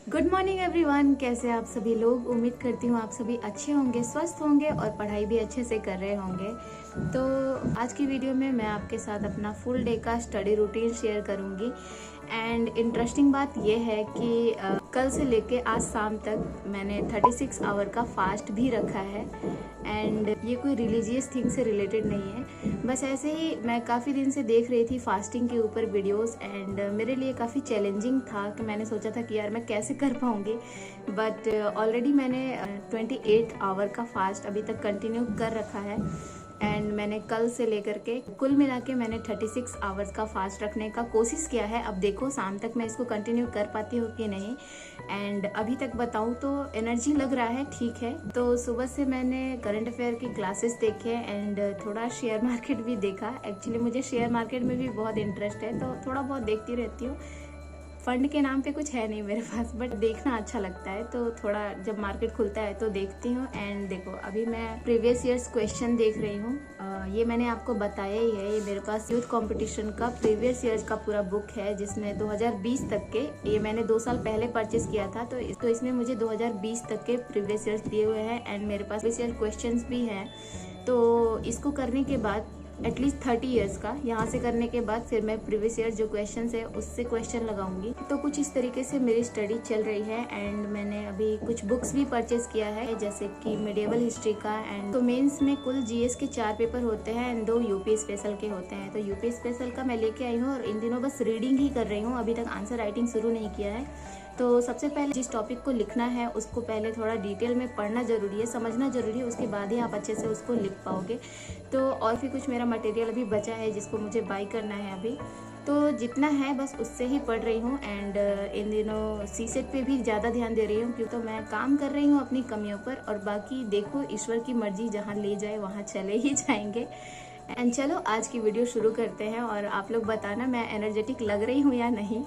Good morning everyone. कैसे आप सभी लोग? उम्मीद करती हूँ आप सभी अच्छे होंगे, स्वस्थ होंगे और पढ़ाई भी अच्छे से कर रहे होंगे। तो आज की वीडियो में मैं आपके साथ अपना फुल डे का स्टडी रूटीन शेयर करूँगी। एंड इंटरेस्टिंग बात यह है कि कल से लेके आज शाम तक मैंने 36 आवर का फास्ट भी रखा है। एंड ये कोई रिलीजियस थिंग से रिलेटेड नहीं है, बस ऐसे ही मैं काफ़ी दिन से देख रही थी फास्टिंग के ऊपर वीडियोस। एंड मेरे लिए काफ़ी चैलेंजिंग था कि मैंने सोचा था कि यार मैं कैसे कर पाऊँगी। बट ऑलरेडी मैंने 28 आवर का फास्ट अभी तक कंटिन्यू कर रखा है। एंड मैंने कल से लेकर के कुल मिला के मैंने 36 आवर्स का फास्ट रखने का कोशिश किया है। अब देखो शाम तक मैं इसको कंटिन्यू कर पाती हूँ कि नहीं। एंड अभी तक बताऊँ तो एनर्जी लग रहा है, ठीक है। तो सुबह से मैंने करंट अफेयर की क्लासेस देखे एंड थोड़ा शेयर मार्केट भी देखा। एक्चुअली मुझे शेयर मार्केट में भी बहुत इंटरेस्ट है, तो थोड़ा बहुत देखती रहती हूँ। फंड के नाम पे कुछ है नहीं मेरे पास, बट देखना अच्छा लगता है, तो थोड़ा जब मार्केट खुलता है तो देखती हूँ। एंड देखो अभी मैं प्रीवियस ईयर्स क्वेश्चन देख रही हूँ। ये मैंने आपको बताया ही है, ये मेरे पास यूथ कंपटीशन का प्रीवियस ईयर्स का पूरा बुक है, जिसमें 2020 तक के, ये मैंने 2 साल पहले परचेस किया था, तो इसमें मुझे 2020 तक के प्रीवियस ईयर्स दिए हुए हैं। एंड मेरे पास प्रीवियस ईयर क्वेश्चन भी हैं। तो इसको करने के बाद एटलीस्ट 30 ईयर्स का, यहाँ से करने के बाद फिर मैं प्रीवियस ईयर जो क्वेश्चन है उससे क्वेश्चन लगाऊंगी। तो कुछ इस तरीके से मेरी स्टडी चल रही है। एंड मैंने अभी कुछ बुक्स भी परचेज किया है, जैसे कि मिडिएवल हिस्ट्री का। एंड तो मेंस में कुल जीएस के 4 पेपर होते हैं एंड 2 यूपी स्पेशल के होते हैं। तो यूपी स्पेशल का मैं लेके आई हूँ और इन दिनों बस रीडिंग ही कर रही हूँ, अभी तक आंसर राइटिंग शुरू नहीं किया है। तो सबसे पहले जिस टॉपिक को लिखना है उसको पहले थोड़ा डिटेल में पढ़ना ज़रूरी है, समझना ज़रूरी है, उसके बाद ही आप अच्छे से उसको लिख पाओगे। तो और भी कुछ मेरा मटेरियल अभी बचा है जिसको मुझे बाई करना है अभी। तो जितना है बस उससे ही पढ़ रही हूँ। एंड इन दिनों सीसेट पे भी ज़्यादा ध्यान दे रही हूँ, क्योंकि तो मैं काम कर रही हूँ अपनी कमियों पर, और बाकी देखो ईश्वर की मर्जी जहाँ ले जाए वहाँ चले ही जाएंगे। एंड चलो आज की वीडियो शुरू करते हैं, और आप लोग बताना मैं एनर्जेटिक लग रही हूँ या नहीं,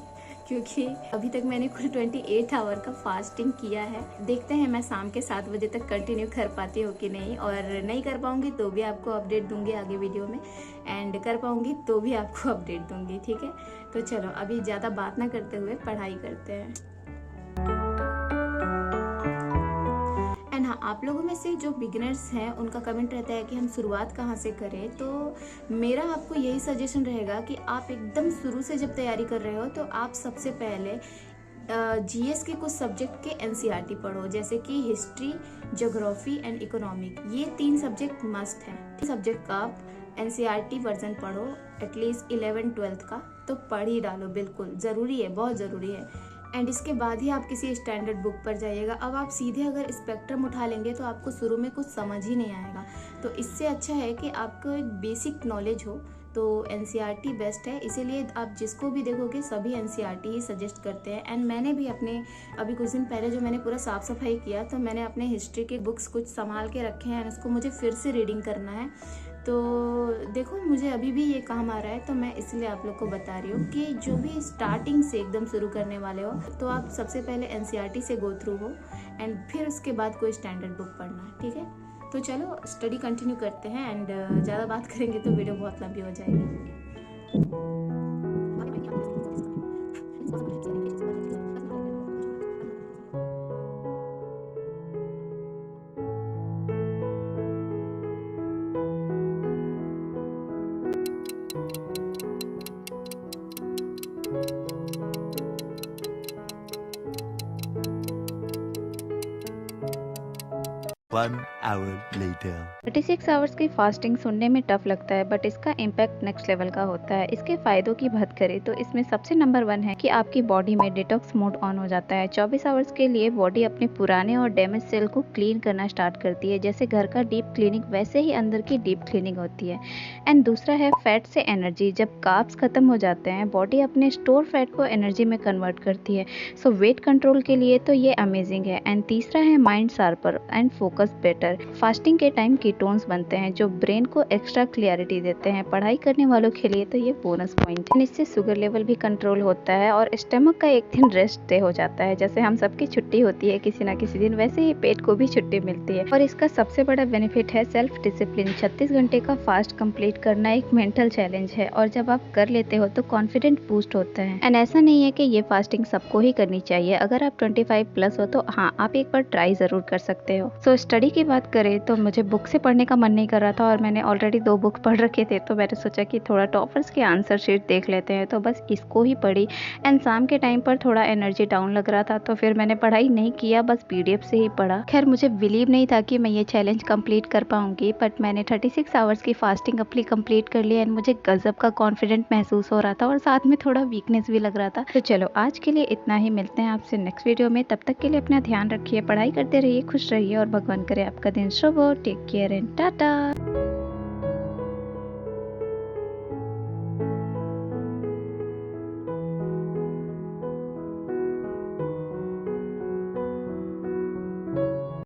क्योंकि अभी तक मैंने कुल 28 आवर का फास्टिंग किया है। देखते हैं मैं शाम के 7 बजे तक कंटिन्यू कर पाती हूँ कि नहीं, और नहीं कर पाऊंगी तो भी आपको अपडेट दूंगी आगे वीडियो में, एंड कर पाऊंगी तो भी आपको अपडेट दूंगी, ठीक है। तो चलो अभी ज़्यादा बात ना करते हुए पढ़ाई करते हैं। एंड हाँ, आप लोगों में से जो बिगिनर्स हैं उनका कमेंट रहता है कि हम शुरुआत कहाँ से करें। तो मेरा आपको यही सजेशन रहेगा कि आप एकदम शुरू से जब तैयारी कर रहे हो तो आप सबसे पहले जीएस के कुछ सब्जेक्ट के एनसीईआरटी पढ़ो, जैसे कि हिस्ट्री, ज्योग्राफी एंड इकोनॉमिक। ये 3 सब्जेक्ट मस्ट हैं। सब्जेक्ट का आप एनसीईआरटी वर्जन पढ़ो, एटलीस्ट 11-12 का तो पढ़ ही डालो, बिल्कुल ज़रूरी है, बहुत ज़रूरी है। एंड इसके बाद ही आप किसी स्टैंडर्ड बुक पर जाइएगा। अब आप सीधे अगर स्पेक्ट्रम उठा लेंगे तो आपको शुरू में कुछ समझ ही नहीं आएगा। तो इससे अच्छा है कि आपको एक बेसिक नॉलेज हो, तो एनसीईआरटी बेस्ट है। इसीलिए आप जिसको भी देखोगे सभी एनसीईआरटी ही सजेस्ट करते हैं। एंड मैंने भी अपने अभी कुछ दिन पहले जो मैंने पूरा साफ सफाई किया, तो मैंने अपने हिस्ट्री के बुक्स कुछ संभाल के रखे हैं, उसको मुझे फिर से रीडिंग करना है। तो देखो मुझे अभी भी ये काम आ रहा है, तो मैं इसलिए आप लोग को बता रही हूँ कि जो भी स्टार्टिंग से एकदम शुरू करने वाले हो तो आप सबसे पहले एनसीईआरटी से गो थ्रू हो, एंड फिर उसके बाद कोई स्टैंडर्ड बुक पढ़ना है, ठीक है। तो चलो स्टडी कंटिन्यू करते हैं। एंड ज़्यादा बात करेंगे तो वीडियो बहुत लंबी हो जाएगी। 1 hour later. 36 आवर्स की फास्टिंग सुनने में टफ लगता है, बट इसका इम्पैक्ट नेक्स्ट लेवल का होता है। इसके फायदों की बात करें तो इसमें सबसे नंबर 1 है कि आपकी बॉडी में डिटॉक्स मोड ऑन हो जाता है। 24 आवर्स के लिए बॉडी अपने पुराने और डैमेज सेल को क्लीन करना स्टार्ट करती है। जैसे घर का डीप क्लीनिंग, वैसे ही अंदर की डीप क्लीनिंग होती है। एंड दूसरा है फैट से एनर्जी। जब कार्ब्स खत्म हो जाते हैं, बॉडी अपने स्टोर फैट को एनर्जी में कन्वर्ट करती है। सो वेट कंट्रोल के लिए तो ये अमेजिंग है। एंड तीसरा है mind sharper and focus better. Water. Fasting के टाइम कीटोन्स बनते हैं जो ब्रेन को एक्स्ट्रा क्लियरिटी देते हैं। पढ़ाई करने वालों के लिए तो ये बोनस पॉइंट है। इससे शुगर लेवल भी कंट्रोल होता है और स्टमक का एक दिन रेस्ट डे हो जाता है। जैसे हम सबकी छुट्टी होती है किसी ना किसी दिन, वैसे ही पेट को भी छुट्टी मिलती है। और इसका सबसे बड़ा बेनिफिट है सेल्फ डिसिप्लिन। 36 घंटे का फास्ट कंप्लीट करना एक मेंटल चैलेंज है और जब आप कर लेते हो तो कॉन्फिडेंट बूस्ट होता है। एंड ऐसा नहीं है कि ये फास्टिंग सबको ही करनी चाहिए। अगर आप 25 प्लस हो तो हाँ, आप एक बार ट्राई जरूर कर सकते हो। सो स्टडी की बात करें तो मुझे बुक से पढ़ने का मन नहीं कर रहा था और मैंने ऑलरेडी 2 बुक पढ़ रखे थे, तो मैंने सोचा कि थोड़ा टॉपर्स के आंसर शीट देख लेते हैं, तो बस इसको ही पढ़ी। एंड शाम के टाइम पर थोड़ा एनर्जी डाउन लग रहा था तो फिर मैंने पढ़ाई नहीं किया, बस पीडीएफ से ही पढ़ा। खैर मुझे बिलीव नहीं था कि मैं ये चैलेंज कंप्लीट कर पाऊंगी, बट मैंने 36 आवर्स की फास्टिंग अपनी कंप्लीट कर ली एंड मुझे गजब का कॉन्फिडेंट महसूस हो रहा था और साथ में थोड़ा वीकनेस भी लग रहा था। तो चलो आज के लिए इतना ही, मिलते हैं आपसे नेक्स्ट वीडियो में। तब तक के लिए अपना ध्यान रखिए, पढ़ाई करते रहिए, खुश रहिए और भगवान करे आपका दिन शुभ हो। Take care and Tata.